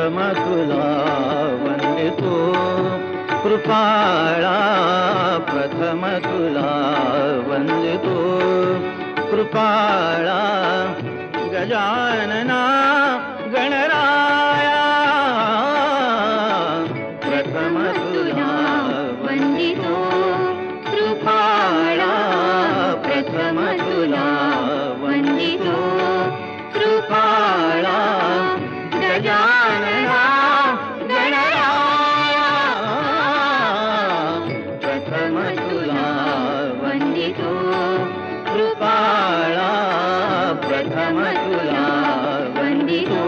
प्रथम तुला वंदितो कृपाळा, प्रथम तुला वंदितो कृपाळा, गजानना गणराया प्रथम तुला वंदितो कृपाळा, प्रथम तुला वंदितो कृपाळा, गजानना गणराया प्रथम तुला वंदितो कृपाळा, प्रथम तुला वंदितो.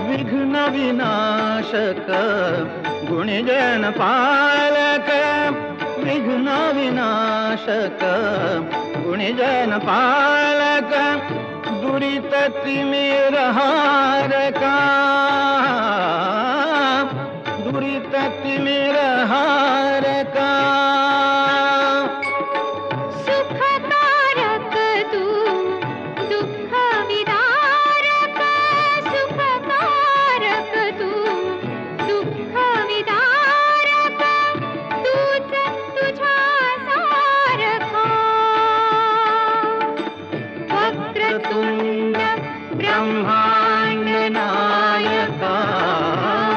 विघ्न विनाशक गुणजन पालक, विघ्न विनाशक गुणजन पालक, दुरित तिमिरहारका, दुरित तिमिरहारका, सुखकारक तू दुःख विदारक, सुखकारक तू दुःख विदारक, तूच तुझ्या सारखा. वक्रतुंड ब्रह्मांड नायका,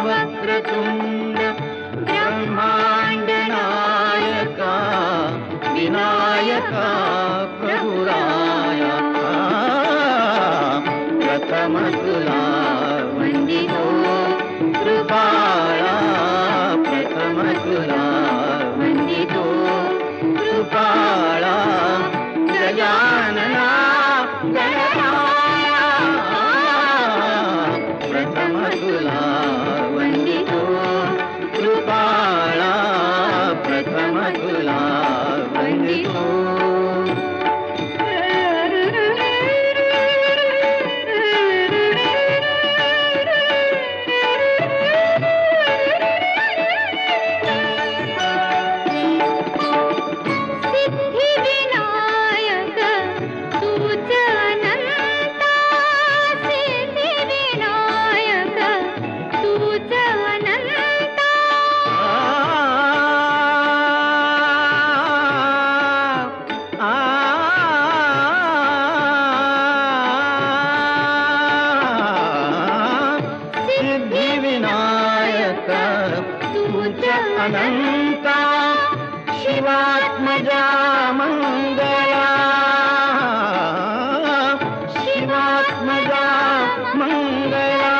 वक्रतुंड ब्रह्मांड नायका, विनायका प्रभुराया प्रथम तुला वंदितो कृपाळा, प्रथम तुला वंदितो कृपाळा, गजानना गणराया प्रथम तुला वंदितो कृपाळा, प्रथम तुला वंदितो. सिद्धिविनायक तूच अनंता, सिद्धिविनायक तूच अनंता. सिद्धिविनायक तूच अनंता, शिवात्मजा मंगला, शिवात्मजा मंगला,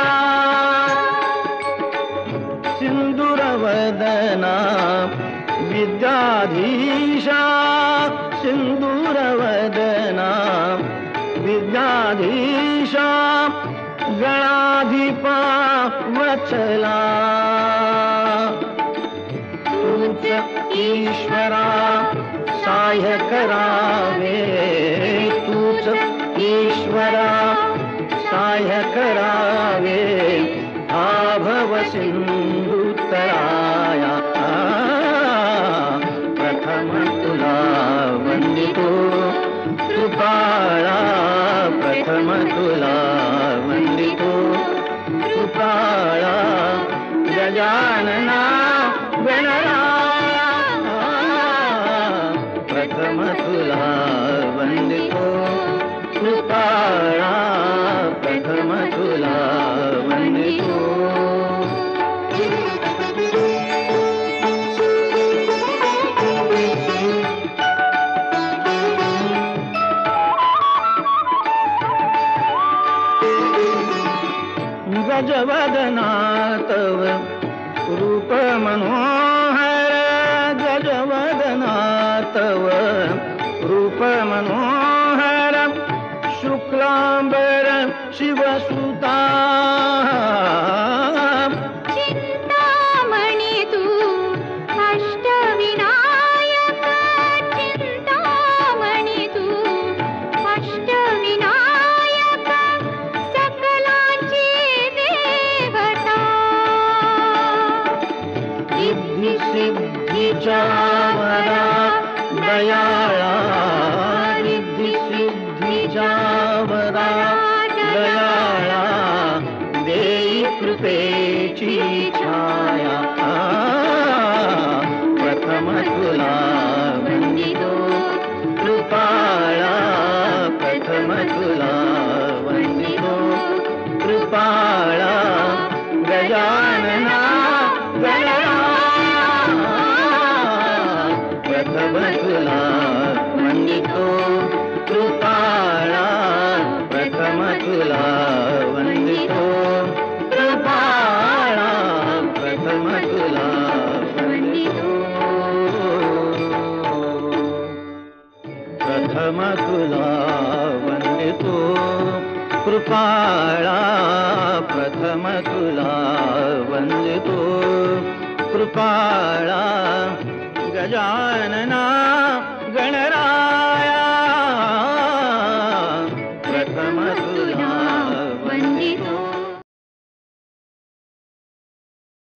सिंदूरवदना विद्याधीशा, सिंदूरवदना विद्याधीशा, गणाधिपा वत्सला, तूच ईश्वरा सहाय्य करावे, तूच ईश्वरा सहाय्य करावे, आभव सिंधुतराया प्रथम तुला वंदितो कृपाळा, प्रथम तुला वंदितो कृपाळा, गजानना गणराया प्रथम तुला वंदितो कृपाळा, प्रथम तुला वंदितो. गजवदना तव रूप मनोहर, गजवदना तव रूप मनोहर, शुक्लांबर शिवसुता, चिंतामणी तू अष्टविनायक, चिंतामणी तू अष्टविनायक, सकलांची देवता. प्रथम तुला वंदितो कृपाळा प्रथम तुला वंदितो कृपाळा गजानना गणराया प्रथम तुला वंदितो.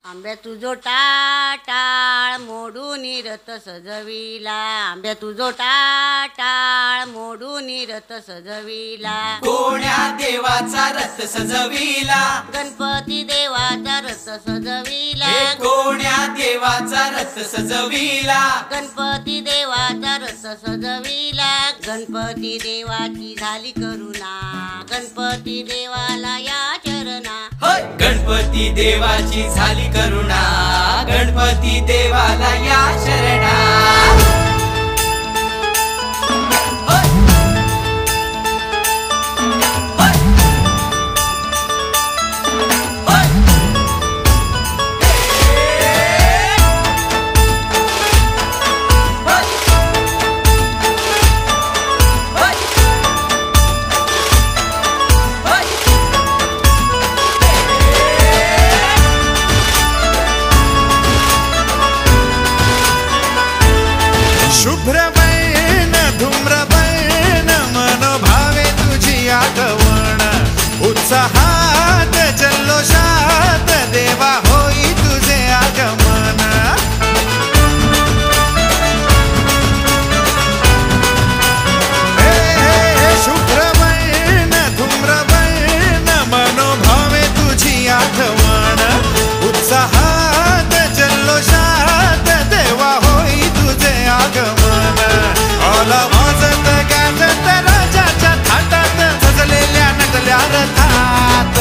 आंब्या तुझो टाटाळ मोडून रथ सजविला, आंब्या तुझो टाटाळ मोडून रथ सजविला, कोण्या देवाचा रथ सजविला, गणपती देवाचा रथ सजविला, कोण्या देवाचा रथ सजविला, गणपती देवाचा रथ सजविला, गणपती देवाची झाली करुणा, गणपती देवाला या चरणा, गणपती देवाची झाली करुणा, गणपती देवाला या शरणा. शुभ्रवर्ण धूम्रवर्ण मनोभावे तुझी आगवण, उत्साहात जल्लोषात देवा होई तुझे आगमन. शुभ्रवर्ण धूम्रवर्ण मनोभावे तुझी आगवण, उत्साहात जल्लोषात देवा होई तुझे आगमन. आला वाजत गाजत राजाच्या थाटात सजलेल्या नटल्या रथात.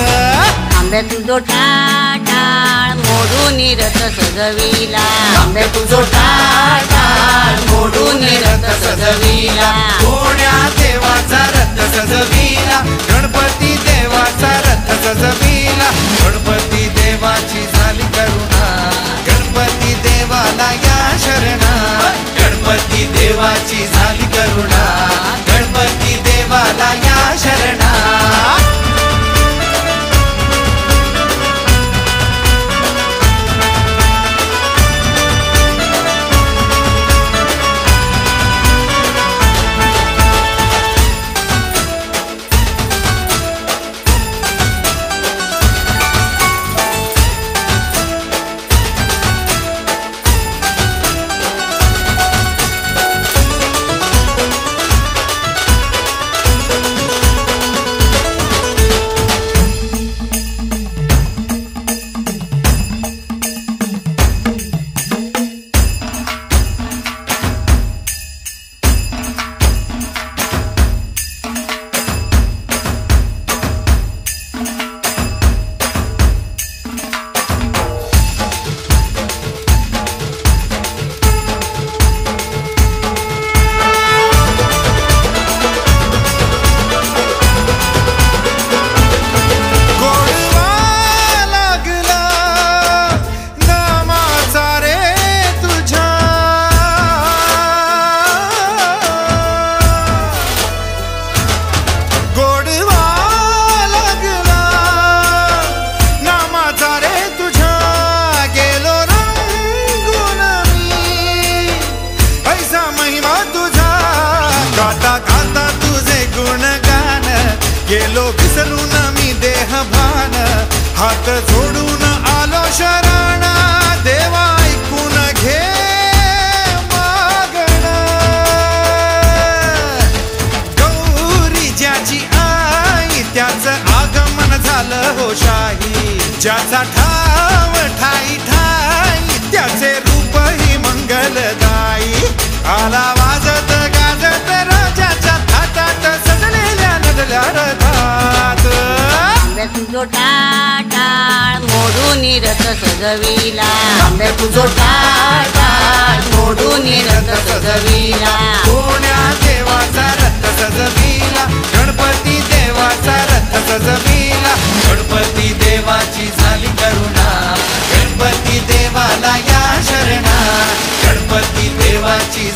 आंब्या तुझो टाटाळ मोडून रथ सजविला, आंब्या तुझो टाटाळ मोडून रथ सजविला, कोण्या देवाचा रथ सजविला, गणपती देवाचा रथ सजविला, गणपती देवाची झाली करुणा, गणपती देवाला या शरणा, गणपती देवाची झाली करुणा, गणपती देवाला या शरणा. गेलो विसरून मी देह भान, हात जोडून आलो शरण, देवा ऐकून घे मागण. गौरी ज्याची आई त्याचं आगमन झालं हो शाही, ज्याचा ठाव ठाई ठाई त्याचे रूप ही मंगलदायी. आला वाजत गाजत राजाच्या थाटात सजलेल्या नटल्या रथात. आंब्या तुझो टाटाळ मोडून रथ सजविला, आंब्या तुझो टाटाळ मोडून रथ सजविला, कोण्या देवाचा रथ सजविला, गणपती देवाचा रथ सजविला, गणपती देवाची झाली करुणा, गणपती देवाला या शरणा, गणपती देवाची